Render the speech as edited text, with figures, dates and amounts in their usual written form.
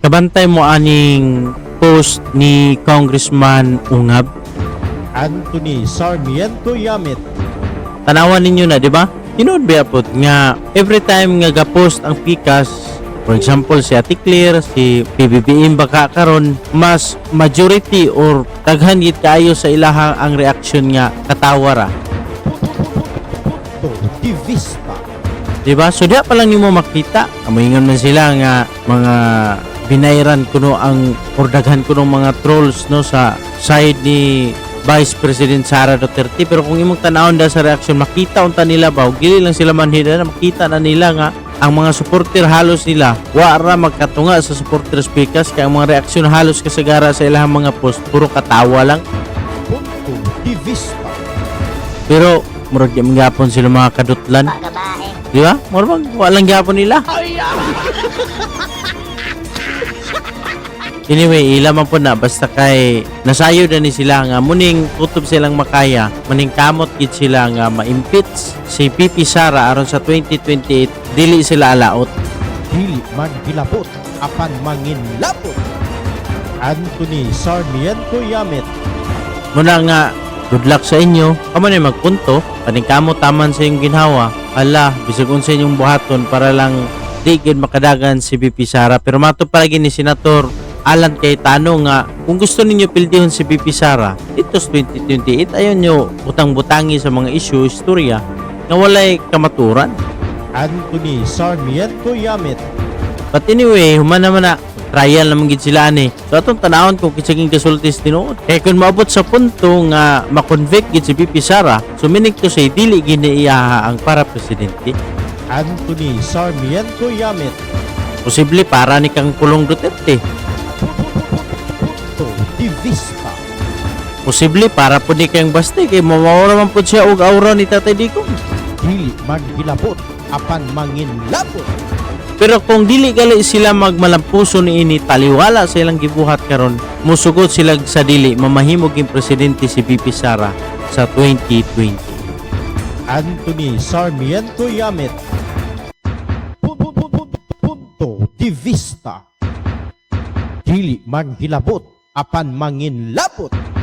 kabantay mo aning post ni Congressman Ungab. Anthony Sarmiento Yamit. Tanawan ninyo na, di ba? Tinood ba po nga every time nga ga-post ang Pikas, for example si Ate Claire, si PBBM baka karon, mas majority or daghan gid kaayo sa ilaha ang reaksyon nga katawara. Divista. Diba? So diya pa lang nimo makita. Amoingon man sila nga mga binayran kuno ang or daghan kuno mga trolls no sa side ni Vice President Sara Duterte, pero kung imong tanawon da sa reaksyon makita unta nila ba gili lang sila manhida na makita na nila nga ang mga supporter halos nila wara magkatunga sa supporter speakers kay ang mga reaksyon halos kasagara sa ilahang mga post puro katawa lang. Divista. Pero murag di mangyapon sila mga kadutlan. Di ba? Murag walang gyapon nila. Anyway, ilaman po na basta kay nasayo na ni sila nga muning kutob silang makaya, maning kamot gid sila nga ma-impeach si PP Sara aron sa 2028 dili sila alaot. Dili man gilapot apan manginlapot. Anthony Sarmiento Yamit. Muna nga good luck sa inyo. Kamo na magpunto, kaning kamot taman sa inyong ginhawa. Ala, bisag unsa inyong buhaton para lang di gid makadagan si PP Sara, pero mato palagi ni Senator Alan Cayetano nga kung gusto ninyo pildihon si BP Sara itos 2028 ayon nyo butang-butangi sa mga issue istorya nga walay kamaturan. Anthony Sarmiento Yamit. But anyway, human naman na trial naman gid sila ani. So atong tanawon kung kisaging kasultis tinuod. Kaya kung maabot sa punto nga makonvict gid si BP Sara, so meaning to say dili giniiyaha ang para presidente. Anthony Sarmiento Yamit. Posible para ni kang Pulong Duterte. Divista. Posible para po ni kayong Baste kay mawawala man po siya og aura ni Tatay Digong. Dili man gilapot apan manginlapot. Pero kung dili gali sila magmalampuso ni ini taliwala sa ilang gibuhat karon, musugod sila sa dili mamahimog yung presidente si BP Sara sa 2020. Anthony Sarmiento Yamit. Punto Divista. Dili man gilapot apan manginlapot.